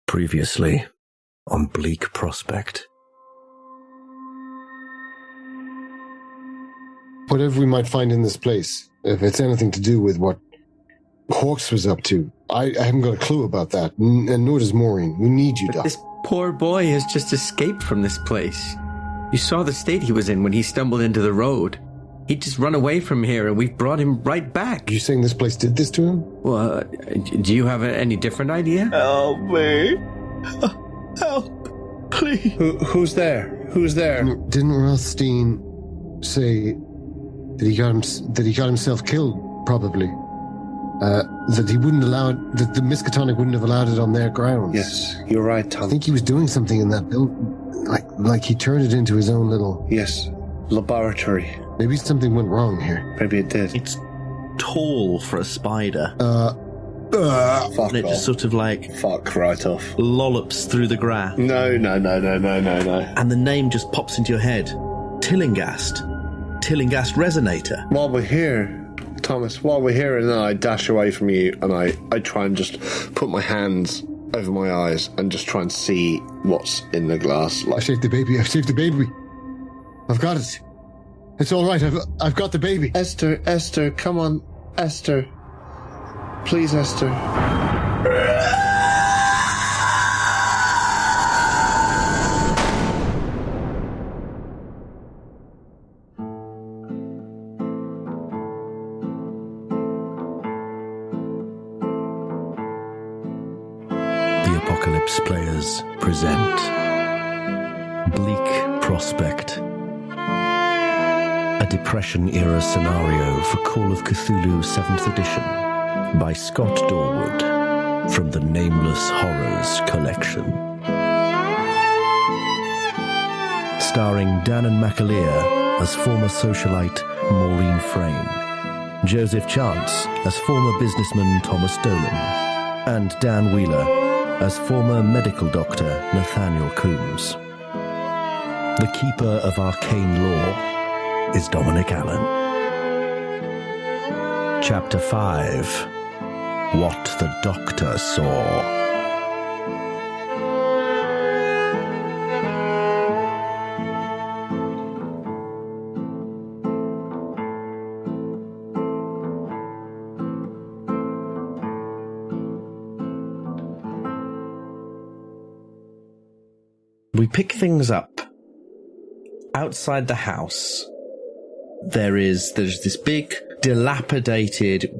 Previously on Bleak Prospect. Whatever we might find in this place, if it's anything to do with what Hawks was up to, I haven't got a clue about that, and nor does Maureen. We need you, Doc. This poor boy has just escaped from this place. You saw the state he was in when he stumbled into the road. He'd just run away from here, and we've brought him right back. Are you saying this place did this to him? Well, do you have any different idea? Help me. Help, please. Who's there? Who's there? Didn't Rothstein say that he got himself killed, probably? That he wouldn't allow it, that the Miskatonic wouldn't have allowed it on their grounds. Yes, you're right, Tom. I think he was doing something in that building, like he turned it into his own little... Yes, laboratory. Maybe something went wrong here. Maybe it did. It's tall for a spider. Fuck and it off. just sort of like... Fuck right off. Lollops through the grass. No. And the name just pops into your head. Tillingast Resonator. While we're here, Thomas, and then I dash away from you and I try and just put my hands over my eyes and just try and see what's in the glass. I saved the baby. I've got it. It's all right. I've got the baby. Esther, come on. Esther. Please, Esther. The Apocalypse Players present Bleak Prospect, a Depression-era scenario for Call of Cthulhu 7th edition by Scott Dorward from the Nameless Horrors collection. Starring Danann McAleer as former socialite Maureen Frayne, Joseph Chance as former businessman Thomas Dolan, and Dan Wheeler as former medical doctor Nathaniel Coombs. The keeper of arcane lore is Dominic Allen. Chapter 5. What the Doctor Saw. We pick things up outside the house. There's this big, dilapidated,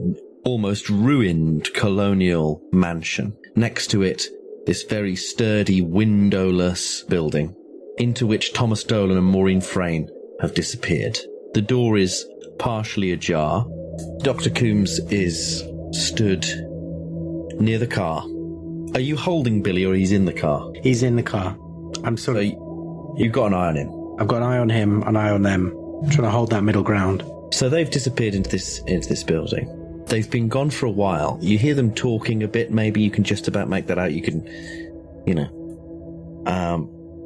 almost ruined colonial mansion. Next to it, this very sturdy, windowless building, into which Thomas Dolan and Maureen Frayne have disappeared. The door is partially ajar. Dr. Coombs is stood near the car. Are you holding Billy, or he's in the car? He's in the car. I'm sort of... You've got an eye on him. I've got an eye on him, an eye on them. I'm trying to hold that middle ground. So they've disappeared into this building. They've been gone for a while. You hear them talking a bit. Maybe you can just about make that out. You can,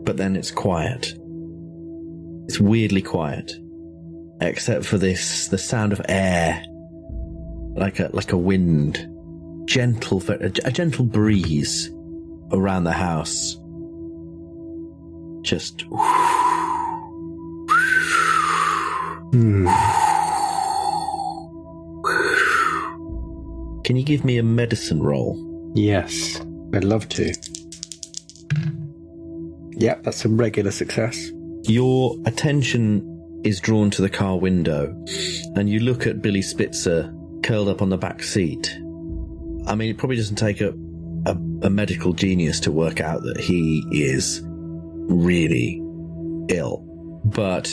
but then it's quiet. It's weirdly quiet, except for the sound of air, like a wind, a gentle breeze around the house. Just. Can you give me a medicine roll? Yes, I'd love to. Yep, that's a regular success. Your attention is drawn to the car window, and you look at Billy Spitzer curled up on the back seat. I mean, it probably doesn't take a medical genius to work out that he is really ill. But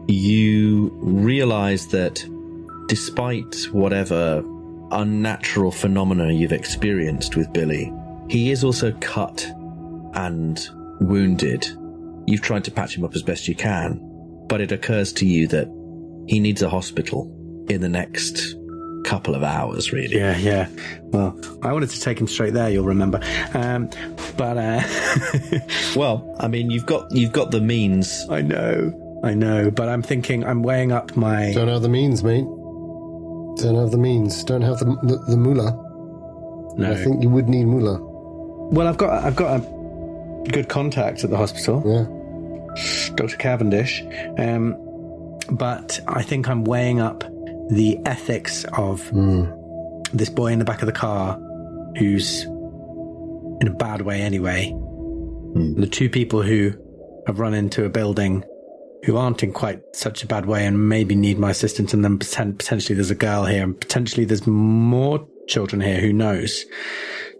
you realize that despite whatever unnatural phenomena you've experienced with Billy, he is also cut and wounded. You've tried to patch him up as best you can, but it occurs to you that he needs a hospital in the next couple of hours, really. Yeah. Well, I wanted to take him straight there, you'll remember. Well, I mean, you've got the means. I know, but I'm thinking, I'm weighing up my... Don't have the means, mate. Don't have the means. Don't have the moolah. No. I think you would need moolah. Well, I've got a good contact at the hospital. Yeah. Dr. Cavendish. But I think I'm weighing up the ethics of this boy in the back of the car who's in a bad way anyway. The two people who have run into a building who aren't in quite such a bad way and maybe need my assistance, and then potentially there's a girl here, and potentially there's more children here, who knows.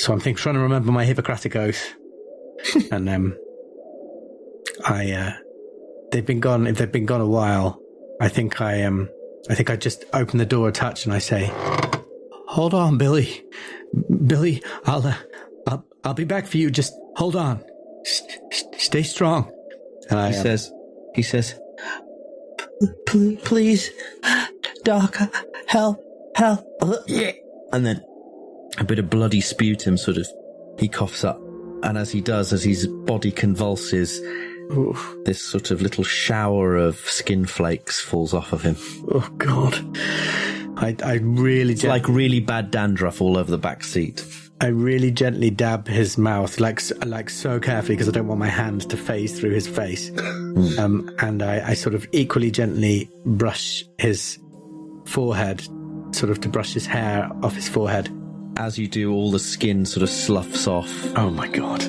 So I'm trying to remember my Hippocratic Oath. And they've been gone. If they've been gone a while, I think I just open the door a touch and I say, "Hold on, Billy. Billy, I'll be back for you. Just hold on. Stay strong." And he says, please, Doc, help. And then a bit of bloody sputum he coughs up. And as he does, as his body convulses, this sort of little shower of skin flakes falls off of him. Oh, God. I really... It's like really bad dandruff all over the back seat. I really gently dab his mouth, like so carefully, because I don't want my hand to phase through his face. And I sort of equally gently brush his forehead, sort of to brush his hair off his forehead. As you do, all the skin sort of sloughs off. Oh, my God.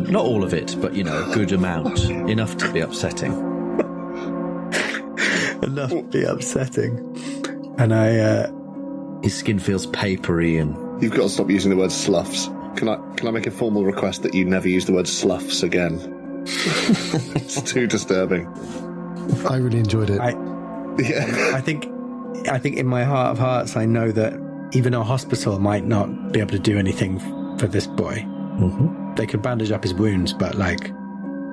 Not all of it, but, a good amount. Enough to be upsetting. Enough to be upsetting. And his skin feels papery and... You've got to stop using the word sloughs. Can I make a formal request that you never use the word sloughs again? It's too disturbing. I really enjoyed it. I think in my heart of hearts, I know that even a hospital might not be able to do anything for this boy. Mm-hmm. They could bandage up his wounds, but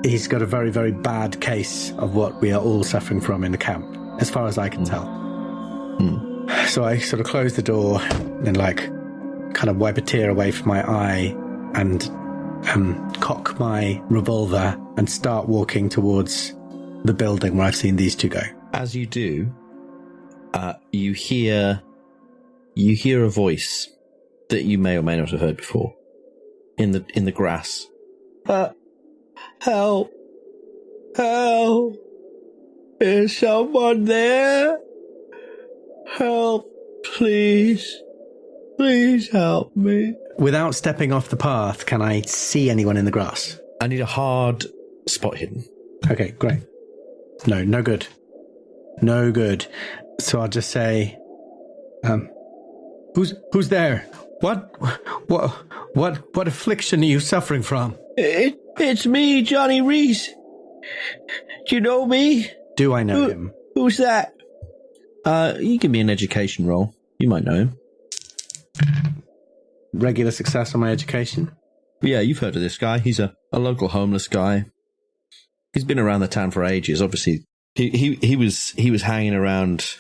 he's got a very, very bad case of what we are all suffering from in the camp, as far as I can tell. So I sort of close the door and kind of wipe a tear away from my eye and cock my revolver and start walking towards the building where I've seen these two go. As you do, you hear a voice that you may or may not have heard before in the grass. Help! Help! Is someone there? Help, please. Please help me. Without stepping off the path, can I see anyone in the grass? I need a hard spot hidden. Okay, great. No good. No good. So I'll just say, who's there? What affliction are you suffering from? It's me, Johnny Reese. Do you know me? Do I know him? Who's that? You give me an education roll. You might know him. Regular success on my education? Yeah, you've heard of this guy. He's a local homeless guy. He's been around the town for ages. Obviously, he was hanging around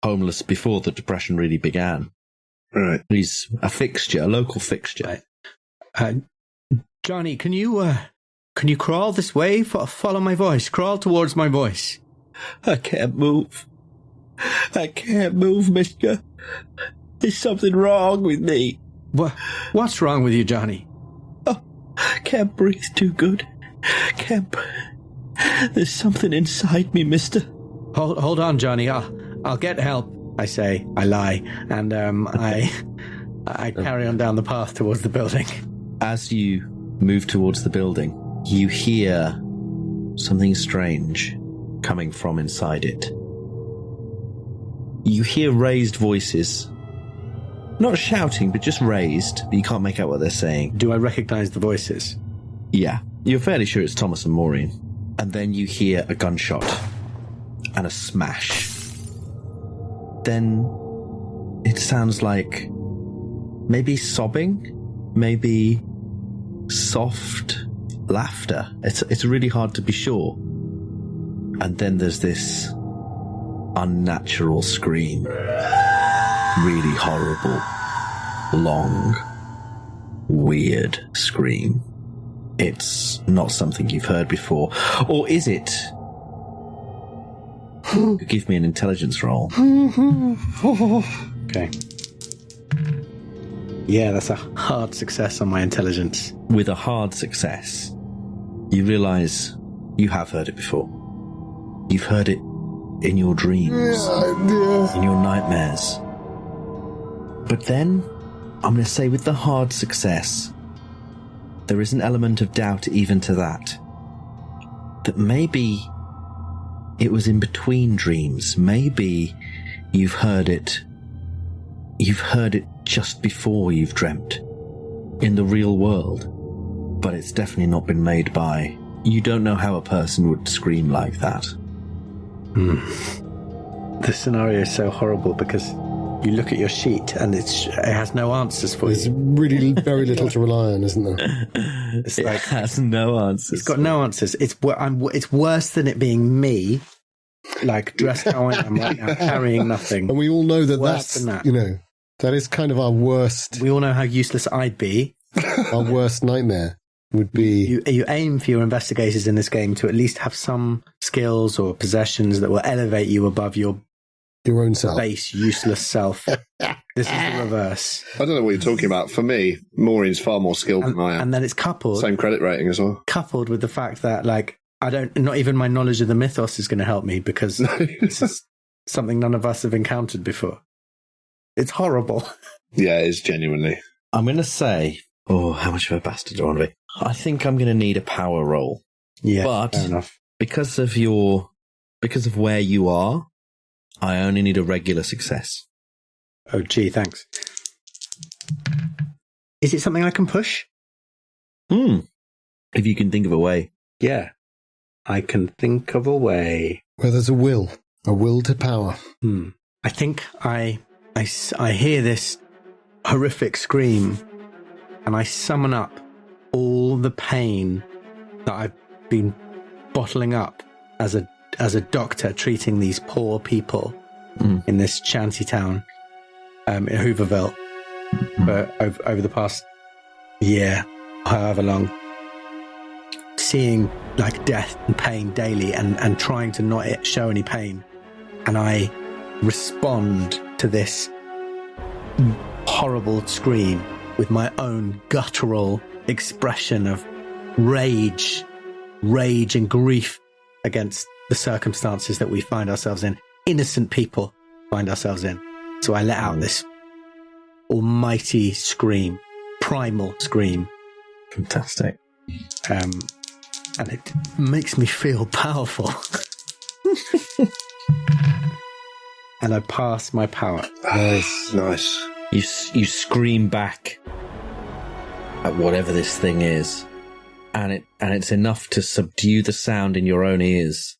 homeless before the Depression really began. Right. He's a fixture, a local fixture. Right. Johnny, can you crawl this way? Follow my voice. Crawl towards my voice. I can't move. Mister. There's something wrong with me. What's wrong with you, Johnny? Oh, I can't breathe too good. There's something inside me, mister. Hold on, Johnny. I'll get help. I say. I lie. And I carry on down the path towards the building. As you move towards the building, you hear something strange coming from inside it. You hear raised voices. Not shouting, but just raised, but you can't make out what they're saying. Do I recognize the voices? Yeah. You're fairly sure it's Thomas and Maureen. And then you hear a gunshot and a smash. Then it sounds like maybe sobbing, maybe soft laughter. It's really hard to be sure. And then there's this unnatural scream. Really horrible, long, weird scream. It's not something you've heard before. Or is it? Give me an intelligence roll. Okay. Yeah, that's a hard success on my intelligence. With a hard success, you realise you have heard it before. You've heard it in your dreams, in your nightmares. But then, I'm going to say with the hard success, there is an element of doubt even to that. That maybe it was in between dreams. Maybe you've heard it just before you've dreamt in the real world, but it's definitely not been made by. You don't know how a person would scream like that. The scenario is so horrible because you look at your sheet and it has no answers for There's you. really very little to rely on, isn't there? It's It like has no answers. it's got no answers. It's worse than it being me, like dressed how I am right now, carrying nothing. And we all know that Worse that's, than that. you know, that is kind of our worst We all know how useless I'd be. nightmare would be. You aim for your investigators in this game to at least have some skills or possessions that will elevate you above your Your own self. base, useless self. This is the reverse. I don't know what you're talking about. For me, Maureen's far more skilled than I am. And then it's coupled Same credit rating as well. with the fact that, like, not even my knowledge of the mythos is going to help me because this is something none of us have encountered before. It's horrible. Yeah, it is genuinely. I'm going to say, how much of a bastard do I want to be? I think I'm going to need a power roll. Yeah, But fair enough. because of where you are, I only need a regular success. Oh, gee, thanks. Is it something I can push? If you can think of a way. Yeah, I can think of a way. Where there's a will to power. I think I hear this horrific scream and I summon up all the pain that I've been bottling up as a doctor treating these poor people in this shanty town in Hooverville for over the past year, however long, seeing like death and pain daily and trying to not show any pain. And I respond to this horrible scream with my own guttural expression of rage and grief against the circumstances that we find ourselves in, innocent people find ourselves in. So I let out this almighty scream, primal scream. Fantastic. And it makes me feel powerful. And I pass my power. Nice. You scream back at whatever this thing is, and it's enough to subdue the sound in your own ears.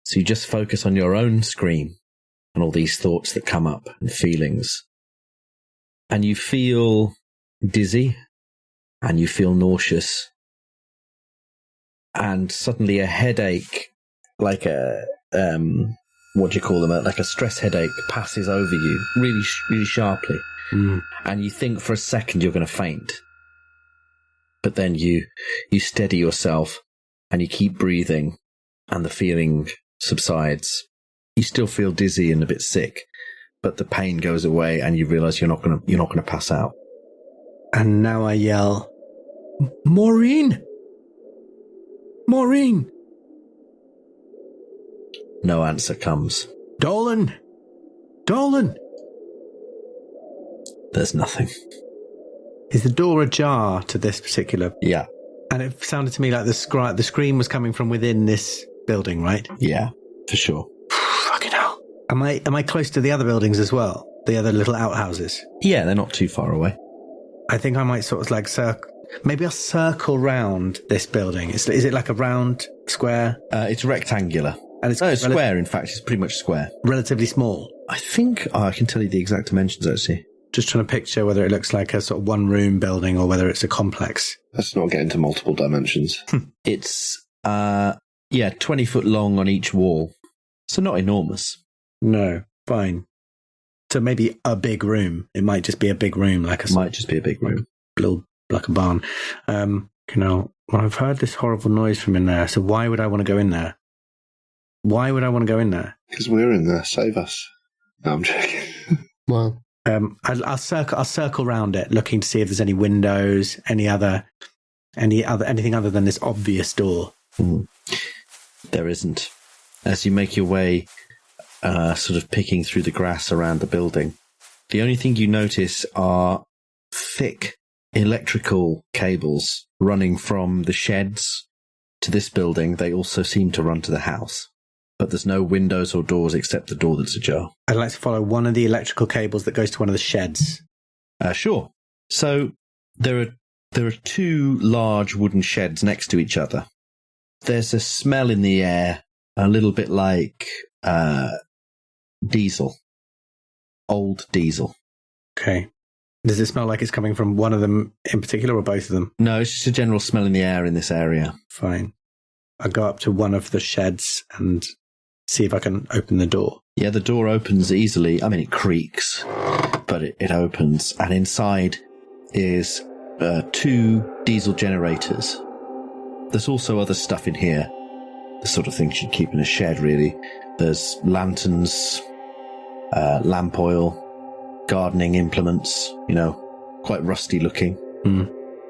So you just focus on your own scream and all these thoughts that come up and feelings. And you feel dizzy and you feel nauseous. And suddenly a headache, like a, what do you call them? Like a stress headache passes over you really, really sharply. And you think for a second you're going to faint. But then you steady yourself and you keep breathing and the feeling subsides. You still feel dizzy and a bit sick, but the pain goes away and you realize you're not going to pass out. And now I yell, Maureen! Maureen! No answer comes. Dolan! Dolan! There's nothing. Is the door ajar to this particular? Yeah. And it sounded to me like the scream was coming from within this building, right? Yeah, for sure. Fucking hell. Am I close to the other buildings as well? The other little outhouses? Yeah, they're not too far away. I think I might sort of like maybe I'll circle round this building. Is it like a round square? It's rectangular. And it's square, in fact. It's pretty much square. Relatively small. I think I can tell you the exact dimensions, actually. Just trying to picture whether it looks like a sort of one-room building or whether it's a complex. Let's not get into multiple dimensions. It's, 20 foot long on each wall. So not enormous. No, fine. So maybe a big room. It might just be a big room, like Might just be a big room. Like a barn. I've heard this horrible noise from in there. So why would I want to go in there? Why would I want to go in there? Because we're in there. Save us. No, I'm joking. Well, I'll circle around it, looking to see if there's any windows, anything other than this obvious door. There isn't. As you make your way, sort of picking through the grass around the building, the only thing you notice are thick electrical cables running from the sheds to this building. They also seem to run to the house, but there's no windows or doors except the door that's ajar. I'd like to follow one of the electrical cables that goes to one of the sheds. Sure. So there are two large wooden sheds next to each other. There's a smell in the air, a little bit like diesel. Old diesel. Okay. Does it smell like it's coming from one of them in particular or both of them? No, it's just a general smell in the air in this area. Fine. I go up to one of the sheds and see if I can open the door. Yeah, the door opens easily. I mean, it creaks, but it opens. And inside is 2 diesel generators. There's also other stuff in here. The sort of things you'd keep in a shed, really. There's lanterns, lamp oil, gardening implements, quite rusty looking.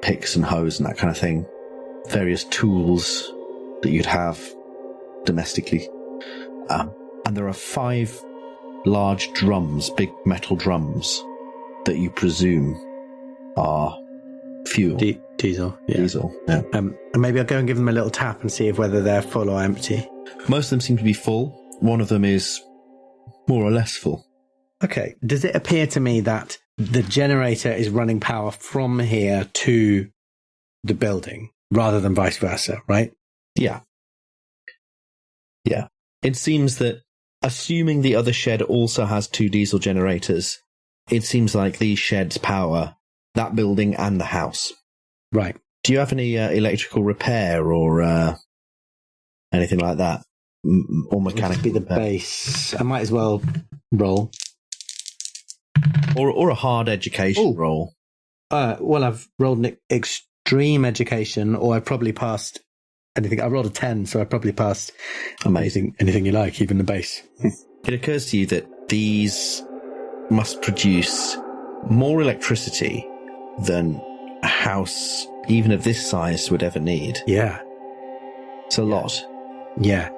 Picks and hoes and that kind of thing. Various tools that you'd have domestically. And there are 5 large drums, big metal drums, that you presume are fuel. Diesel. Yeah. Diesel, yeah. And maybe I'll go and give them a little tap and see whether they're full or empty. Most of them seem to be full. One of them is more or less full. Okay. Does it appear to me that the generator is running power from here to the building rather than vice versa, right? Yeah. Yeah. It seems that, assuming the other shed also has 2 diesel generators, it seems like these sheds power that building and the house. Right. Do you have any electrical repair or anything like that? Or mechanical be the repair? base. I might as well roll. Or a hard education roll. Well, I've rolled an extreme education, or I probably passed anything. I rolled a 10, so I probably passed Amazing. Anything you like, even the base. It occurs to you that these must produce more electricity than a house, even of this size, would ever need. Yeah. It's a lot. Yeah.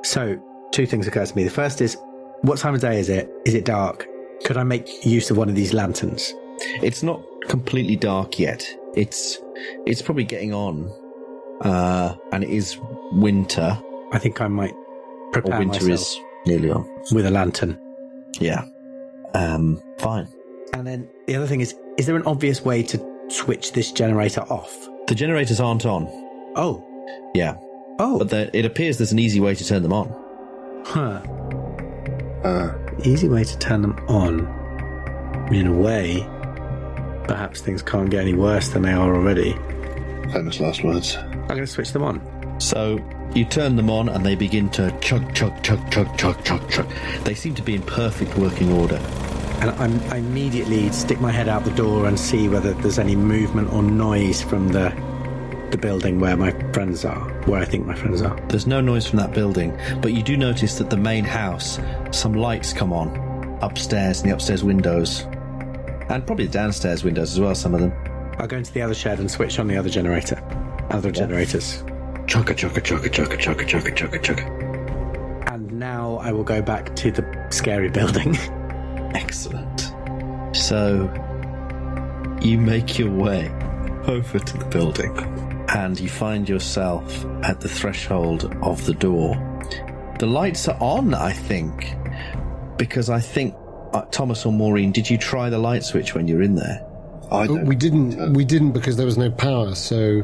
So, 2 things occur to me. The first is, what time of day is it? Is it dark? Could I make use of one of these lanterns? It's not completely dark yet. It's probably getting on, and it is winter. I think I might prepare or winter myself is nearly on. with a lantern. Yeah. Fine. And then the other thing is there an obvious way to switch this generator off? The generators aren't on. Oh. Yeah. Oh. But it appears there's an easy way to turn them on. Huh. Easy way to turn them on. In a way, perhaps things can't get any worse than they are already. Famous last words. I'm going to switch them on. So you turn them on and they begin to chug, chug, chug, chug, chug, chug, chug. They seem to be in perfect working order. And I immediately stick my head out the door and see whether there's any movement or noise from the building where my friends are, where I think my friends are. There's no noise from that building, but you do notice that the main house, some lights come on upstairs in the upstairs windows. And probably the downstairs windows as well, some of them. I'll go into the other shed and switch on the other generator. Other generators. Chugga, chugga, chugga, chugga, chugga, chugga, chugga, chugga. And now I will go back to the scary building. Excellent. So, you make your way over to the building and you find yourself at the threshold of the door. The lights are on, I think, because I think, Thomas or Maureen, did you try the light switch when you were in there? We didn't because there was no power, so...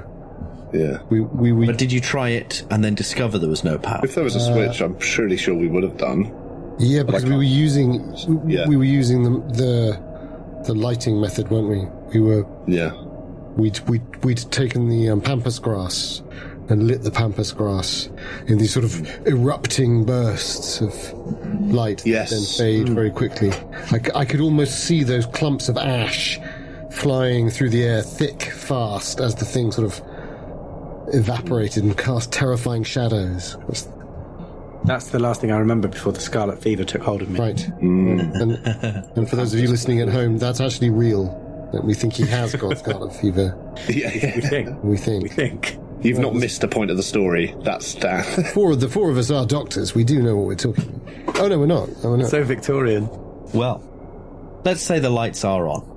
Yeah. We But did you try it and then discover there was no power? If there was a switch, I'm surely sure we would have done. Yeah, because we were using the lighting method, weren't we? We were. Yeah. We'd taken the pampas grass and lit the pampas grass in these sort of erupting bursts of light Yes. that then fade very quickly. I could almost see those clumps of ash flying through the air thick, fast, as the thing sort of evaporated and cast terrifying shadows. That's the last thing I remember before the scarlet fever took hold of me. Right. And for those of you listening at home, that's actually real. That we think he has got scarlet fever. Yeah. We think. You've not missed a point of the story. That's Dan. The four of us are doctors. We do know what we're talking about. Oh, no, we're not. So Victorian. Well, let's say the lights are on.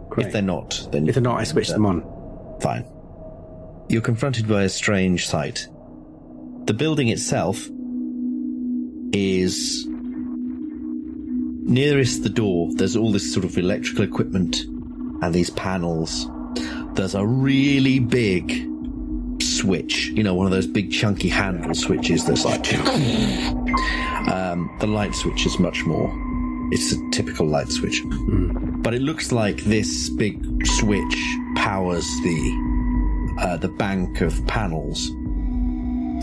Great. If they're not, then... If they're not, I switch them on. Fine. You're confronted by a strange sight. The building itself is... Nearest the door, there's all this sort of electrical equipment and these panels. There's a really big switch, one of those big chunky handle switches that's like... the light switch is much more... It's a typical light switch. But it looks like this big switch powers the bank of panels.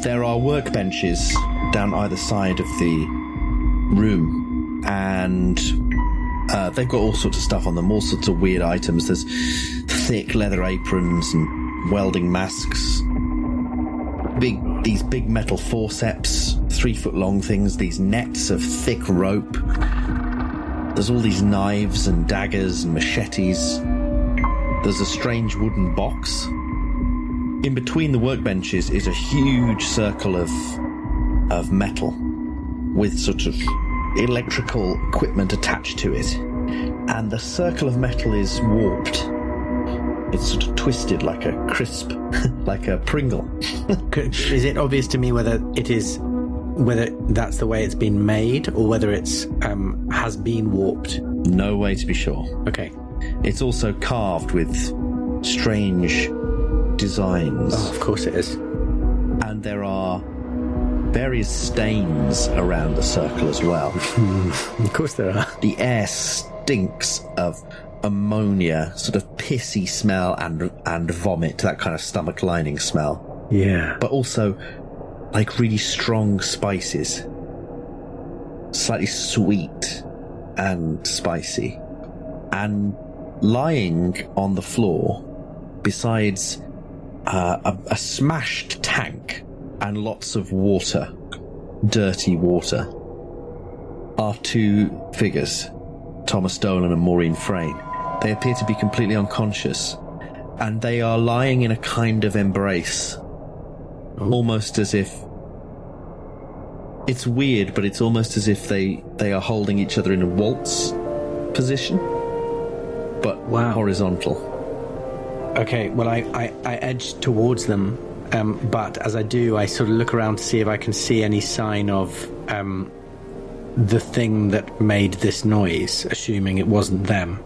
There are workbenches down either side of the room, and they've got all sorts of stuff on them, all sorts of weird items. There's thick leather aprons and welding masks, these big metal forceps, 3-foot long things, these nets of thick rope. There's all these knives and daggers and machetes. There's a strange wooden box. In between the workbenches is a huge circle of metal with sort of electrical equipment attached to it. And the circle of metal is warped. It's sort of twisted like a crisp, like a Pringle. Is it obvious to me whether that's the way it's been made or whether it's has been warped? No way to be sure. Okay. It's also carved with strange designs. Oh, of course it is. And there are various stains around the circle as well. Of course there are. The air stinks of ammonia, sort of pissy smell and vomit, that kind of stomach lining smell. Yeah. But also like really strong spices. Slightly sweet and spicy. And lying on the floor, besides a smashed tank and lots of water, dirty water, are two figures, Thomas Dolan and Maureen Frayne. They appear to be completely unconscious, and they are lying in a kind of embrace, almost as if... It's weird, but it's almost as if they are holding each other in a waltz position, but horizontal. Okay, well, I edge towards them, but as I do, I sort of look around to see if I can see any sign of the thing that made this noise, assuming it wasn't them.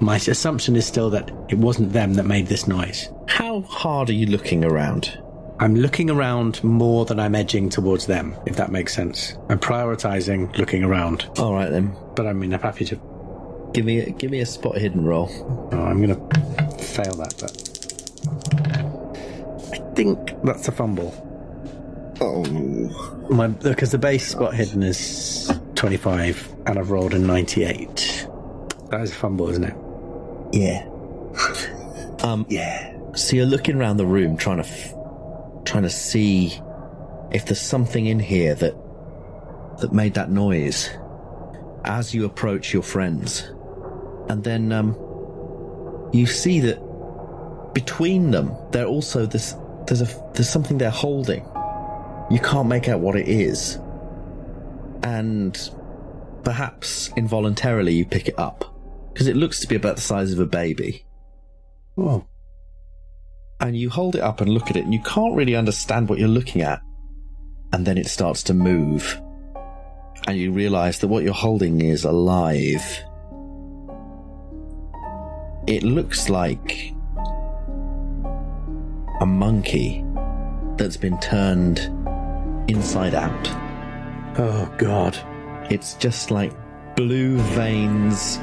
My assumption is still that it wasn't them that made this noise. How hard are you looking around? I'm looking around more than I'm edging towards them, if that makes sense. I'm prioritizing looking around. All right, then. But I mean, I'm happy to... Give me a spot hidden roll. Oh, I'm going to fail that, but... I think that's a fumble. Oh. Because the base spot hidden is 25, and I've rolled a 98. That is a fumble, isn't it? Yeah. Yeah. So you're looking around the room, trying to see if there's something in here that made that noise as you approach your friends. And then you see that between them, there's something they're holding. You can't make out what it is. And perhaps involuntarily you pick it up, because it looks to be about the size of a baby. Oh. And you hold it up and look at it, and you can't really understand what you're looking at. And then it starts to move. And you realise that what you're holding is alive. It looks like a monkey that's been turned inside out. Oh, God. It's just like blue veins,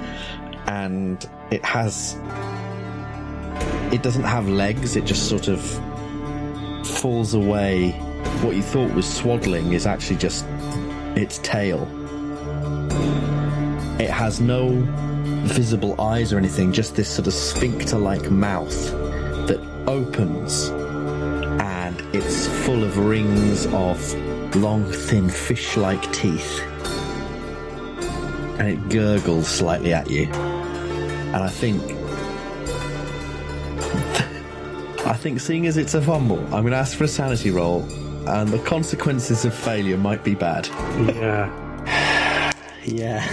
and it doesn't have legs, it just sort of falls away. What you thought was swaddling is actually just its tail. It has no visible eyes or anything, just this sort of sphincter-like mouth that opens, and it's full of rings of long, thin, fish-like teeth. And it gurgles slightly at you. And I think, seeing as it's a fumble, I'm going to ask for a sanity roll, and the consequences of failure might be bad. Yeah. Yeah.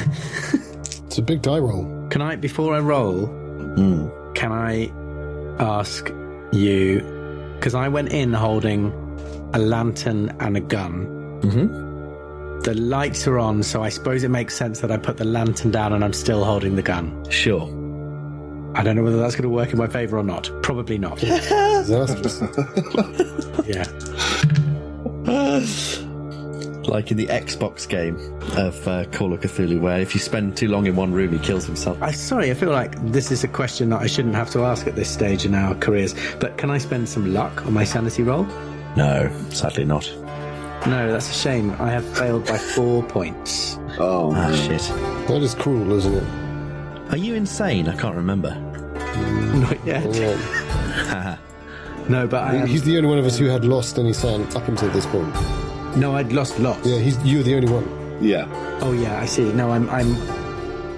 It's a big die roll. Can I, before I roll, can I ask you, because I went in holding a lantern and a gun. Mm-hmm. The lights are on, so I suppose it makes sense that I put the lantern down and I'm still holding the gun. Sure. I don't know whether that's going to work in my favour or not. Probably not. Disastrous. Yeah. Like in the Xbox game of Call of Cthulhu, where if you spend too long in one room, he kills himself. I feel like this is a question that I shouldn't have to ask at this stage in our careers, but can I spend some luck on my sanity roll? No, sadly not. No, that's a shame. I have failed by 4 points. Oh, Shit. That is cruel, isn't it? Are you insane? I can't remember. Not yet. Yeah. No, but I am... He's the only one of us who had lost any sand up until this point. No, I'd lost lots. Yeah, you're the only one. yeah. Oh yeah, I see. No, I'm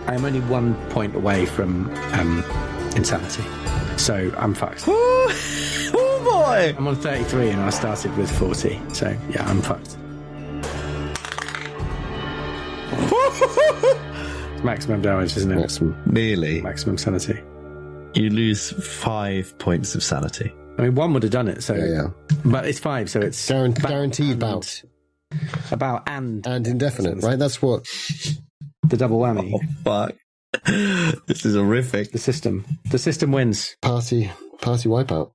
only 1 point away from insanity, so I'm fucked. Oh boy! I'm on 33 and I started with 40, so yeah, I'm fucked. It's maximum damage, isn't it? Maximum. Nearly. Maximum sanity. You lose 5 points of sanity. I mean, 1 would have done it, so Yeah. but it's 5, so it's Guaranteed bout. About and indefinite, right? That's what. the double whammy. Oh, fuck. This is horrific. The system wins. Party wipeout.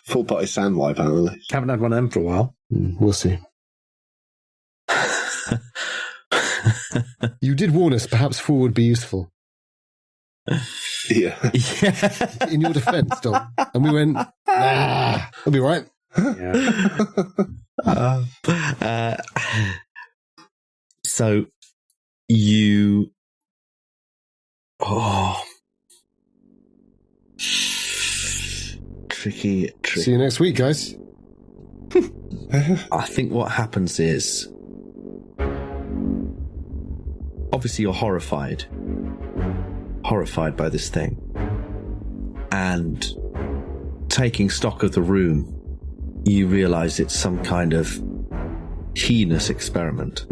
Full party sand wipe out, really. Haven't had one of them for a while. We'll see. You did warn us, perhaps 4 would be useful. Yeah. Yeah. In your defense, Dom. And we went, it'll be right. Yeah. So you... Oh. Tricky. See you next week, guys. I think what happens is... Obviously you're horrified by this thing. And taking stock of the room, you realise it's some kind of heinous experiment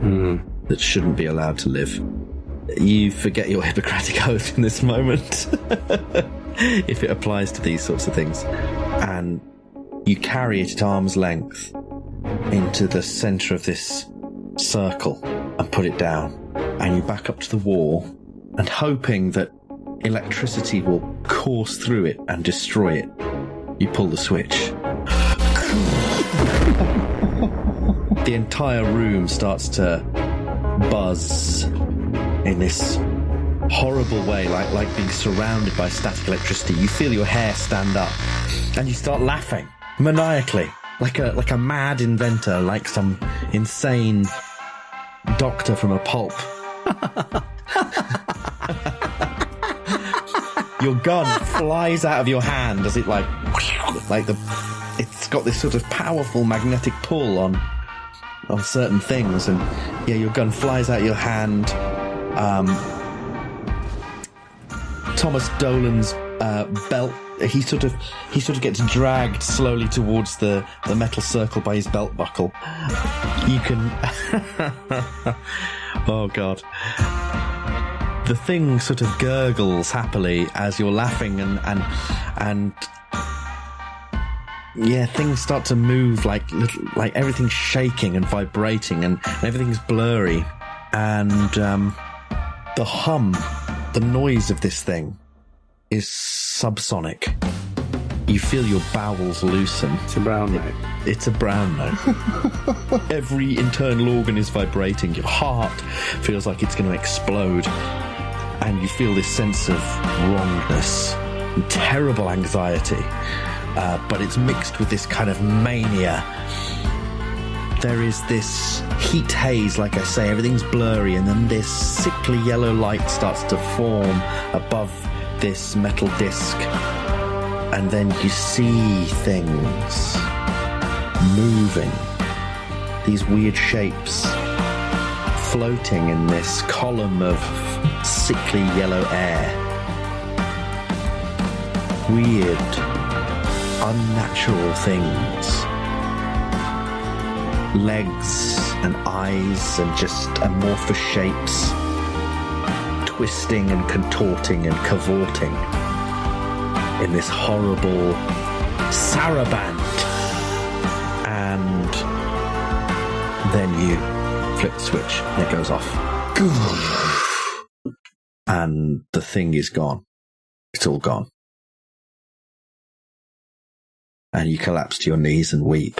that shouldn't be allowed to live. You forget your Hippocratic oath in this moment, if it applies to these sorts of things. And you carry it at arm's length into the centre of this circle and put it down. And you back up to the wall and hoping that electricity will course through it and destroy it. You pull the switch. The entire room starts to buzz in this horrible way, like being surrounded by static electricity. You feel your hair stand up and you start laughing maniacally, like a mad inventor, like some insane doctor from a pulp. Your gun flies out of your hand as it it's got this sort of powerful magnetic pull on certain things, and yeah, your gun flies out of your hand. Thomas Dolan's belt, he sort of gets dragged slowly towards the metal circle by his belt buckle. You can oh god. The thing sort of gurgles happily as you're laughing, and yeah, things start to move like everything's shaking and vibrating, and everything's blurry, and the hum, the noise of this thing is subsonic. You feel your bowels loosen. It's a brown note. It's a brown note. Every internal organ is vibrating. Your heart feels like it's going to explode. And you feel this sense of wrongness and terrible anxiety. But it's mixed with this kind of mania. There is this heat haze, like I say, everything's blurry, and then this sickly yellow light starts to form above this metal disc. And then you see things moving these weird shapes floating in this column of sickly yellow air. Weird, unnatural things. Legs and eyes and just amorphous shapes, twisting and contorting and cavorting in this horrible saraband. And then you flip the switch and it goes off. And the thing is gone. It's all gone. And you collapse to your knees and weep.